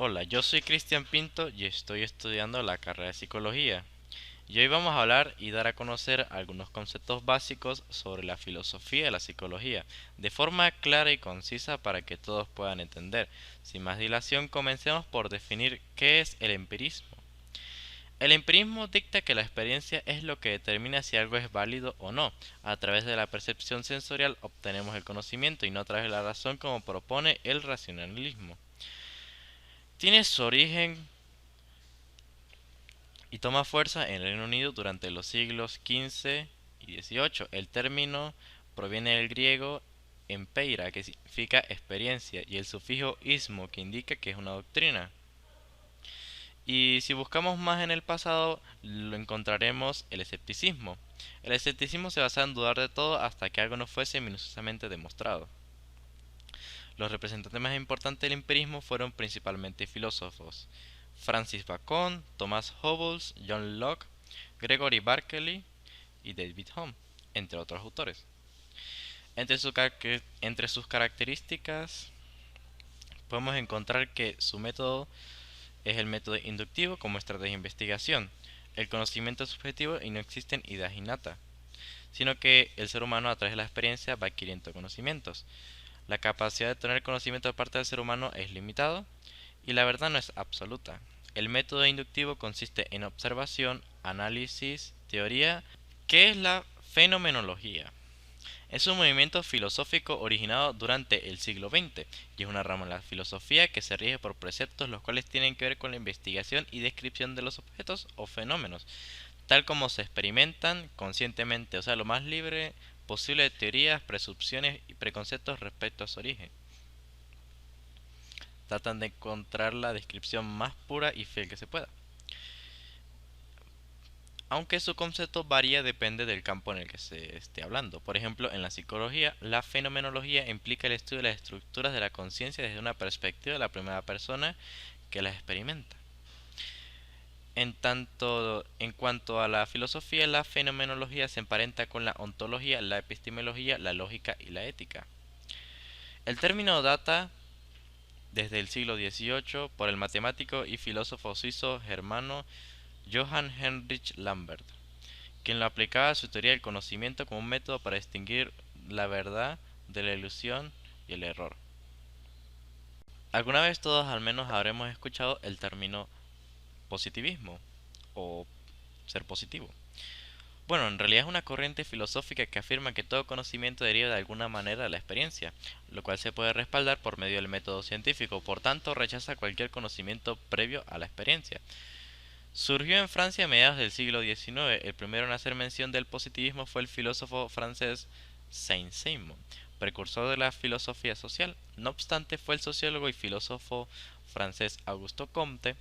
Hola, yo soy Cristian Pinto y estoy estudiando la carrera de psicología. Y hoy vamos a hablar y dar a conocer algunos conceptos básicos sobre la filosofía de la psicología, de forma clara y concisa para que todos puedan entender. Sin más dilación, comencemos por definir qué es el empirismo. El empirismo dicta que la experiencia es lo que determina si algo es válido o no. A través de la percepción sensorial obtenemos el conocimiento y no a través de la razón como propone el racionalismo. Tiene su origen y toma fuerza en el Reino Unido durante los siglos XV y XVIII. El término proviene del griego empeira, que significa experiencia, y el sufijo ismo, que indica que es una doctrina. Y si buscamos más en el pasado, lo encontraremos el escepticismo. El escepticismo se basa en dudar de todo hasta que algo no fuese minuciosamente demostrado. Los representantes más importantes del empirismo fueron principalmente filósofos: Francis Bacon, Thomas Hobbes, John Locke, Gregory Berkeley y David Hume, entre otros autores. Entre sus características podemos encontrar que su método es el método inductivo como estrategia de investigación. El conocimiento es subjetivo y no existen ideas innatas, sino que el ser humano a través de la experiencia va adquiriendo conocimientos. La capacidad de tener conocimiento de parte del ser humano es limitado y la verdad no es absoluta. El método inductivo consiste en observación, análisis, teoría. ¿Qué es la fenomenología? Es un movimiento filosófico originado durante el siglo XX y es una rama de la filosofía que se rige por preceptos los cuales tienen que ver con la investigación y descripción de los objetos o fenómenos, tal como se experimentan conscientemente, o sea, lo más libre posible de teorías, presunciones y preconceptos respecto a su origen. Tratan de encontrar la descripción más pura y fiel que se pueda, aunque su concepto varía depende del campo en el que se esté hablando. Por ejemplo, en la psicología, la fenomenología implica el estudio de las estructuras de la conciencia desde una perspectiva de la primera persona que las experimenta. En cuanto a la filosofía, la fenomenología se emparenta con la ontología, la epistemología, la lógica y la ética. El término data desde el siglo XVIII por el matemático y filósofo suizo germano Johann Heinrich Lambert, quien lo aplicaba a su teoría del conocimiento como un método para distinguir la verdad de la ilusión y el error. Alguna vez todos al menos habremos escuchado el término positivismo o ser positivo. Bueno, en realidad es una corriente filosófica que afirma que todo conocimiento deriva de alguna manera de la experiencia, lo cual se puede respaldar por medio del método científico, por tanto rechaza cualquier conocimiento previo a la experiencia. Surgió en Francia a mediados del siglo XIX. El primero en hacer mención del positivismo fue el filósofo francés Saint-Simon, precursor de la filosofía social. No obstante, fue el sociólogo y filósofo francés Auguste Comte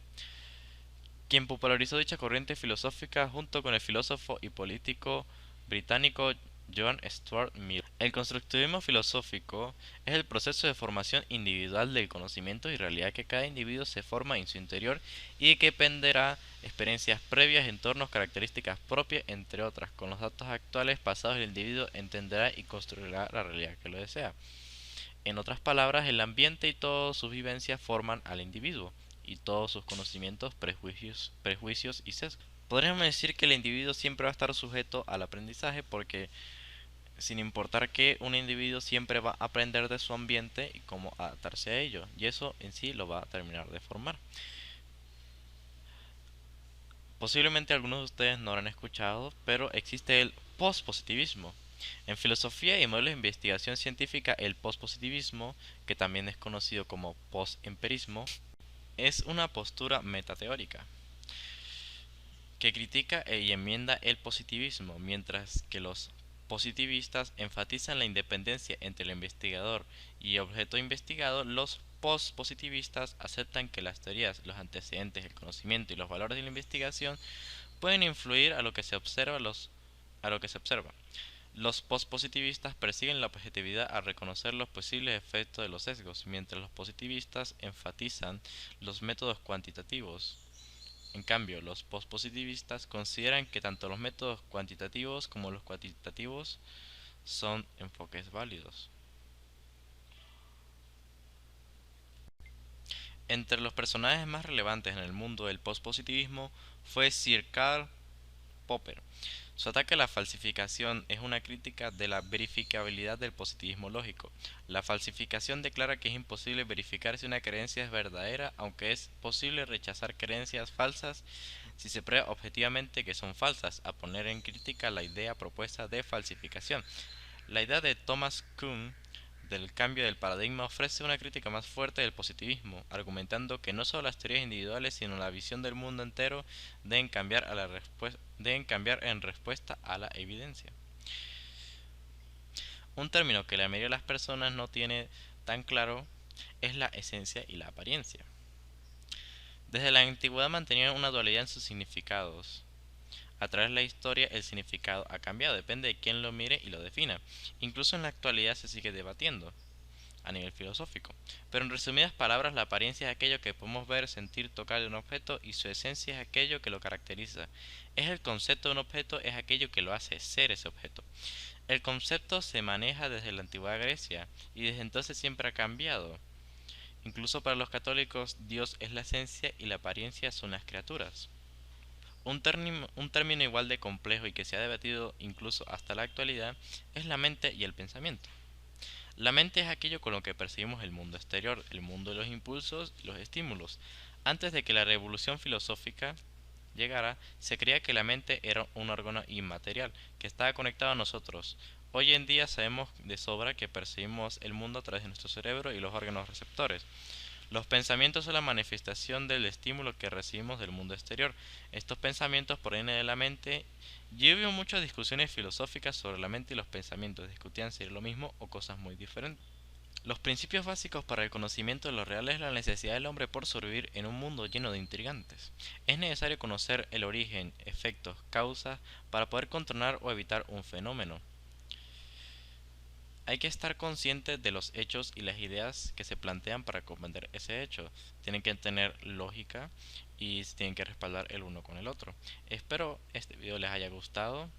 quien popularizó dicha corriente filosófica junto con el filósofo y político británico John Stuart Mill. El constructivismo filosófico es el proceso de formación individual del conocimiento y realidad que cada individuo se forma en su interior y que dependerá experiencias previas, entornos, características propias, entre otras. Con los datos actuales pasados, el individuo entenderá y construirá la realidad que lo desea. En otras palabras, el ambiente y todas sus vivencias forman al individuo, y todos sus conocimientos, prejuicios y sesgos. Podríamos decir que el individuo siempre va a estar sujeto al aprendizaje porque sin importar que un individuo siempre va a aprender de su ambiente y cómo adaptarse a ello, y eso en sí lo va a terminar de formar. Posiblemente algunos de ustedes no lo han escuchado, pero existe el pospositivismo. En filosofía y modelos de investigación científica, el pospositivismo, que también es conocido como postempirismo, es una postura metateórica que critica y enmienda el positivismo, mientras que los positivistas enfatizan la independencia entre el investigador y objeto investigado. Los pospositivistas aceptan que las teorías, los antecedentes, el conocimiento y los valores de la investigación pueden influir a lo que se observa. Los pospositivistas persiguen la objetividad al reconocer los posibles efectos de los sesgos, mientras los positivistas enfatizan los métodos cuantitativos. En cambio, los pospositivistas consideran que tanto los métodos cuantitativos como los cuantitativos son enfoques válidos. Entre los personajes más relevantes en el mundo del postpositivismo fue Sir Karl Popper. Su ataque a la falsificación es una crítica de la verificabilidad del positivismo lógico. La falsificación declara que es imposible verificar si una creencia es verdadera, aunque es posible rechazar creencias falsas si se prueba objetivamente que son falsas, a poner en crítica la idea propuesta de falsificación. La idea de Thomas Kuhn del cambio del paradigma ofrece una crítica más fuerte del positivismo, argumentando que no solo las teorías individuales, sino la visión del mundo entero deben cambiar en respuesta a la evidencia. Un término que la mayoría de las personas no tiene tan claro es la esencia y la apariencia. Desde la antigüedad mantenían una dualidad en sus significados. A través de la historia el significado ha cambiado, depende de quién lo mire y lo defina. Incluso en la actualidad se sigue debatiendo a nivel filosófico. Pero en resumidas palabras, la apariencia es aquello que podemos ver, sentir, tocar de un objeto y su esencia es aquello que lo caracteriza. Es el concepto de un objeto, es aquello que lo hace ser ese objeto. El concepto se maneja desde la antigua Grecia y desde entonces siempre ha cambiado. Incluso para los católicos, Dios es la esencia y la apariencia son las criaturas. Un término igual de complejo y que se ha debatido incluso hasta la actualidad es la mente y el pensamiento. La mente es aquello con lo que percibimos el mundo exterior, el mundo de los impulsos y los estímulos. Antes de que la revolución filosófica llegara, se creía que la mente era un órgano inmaterial, que estaba conectado a nosotros. Hoy en día sabemos de sobra que percibimos el mundo a través de nuestro cerebro y los órganos receptores. Los pensamientos son la manifestación del estímulo que recibimos del mundo exterior. Estos pensamientos provienen de la mente. Yo he oído muchas discusiones filosóficas sobre la mente y los pensamientos. Discutían si era lo mismo o cosas muy diferentes. Los principios básicos para el conocimiento de lo real es la necesidad del hombre por sobrevivir en un mundo lleno de intrigantes. Es necesario conocer el origen, efectos, causas para poder controlar o evitar un fenómeno. Hay que estar consciente de los hechos y las ideas que se plantean para comprender ese hecho. Tienen que tener lógica y se tienen que respaldar el uno con el otro. Espero este video les haya gustado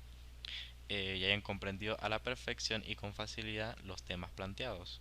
y hayan comprendido a la perfección y con facilidad los temas planteados.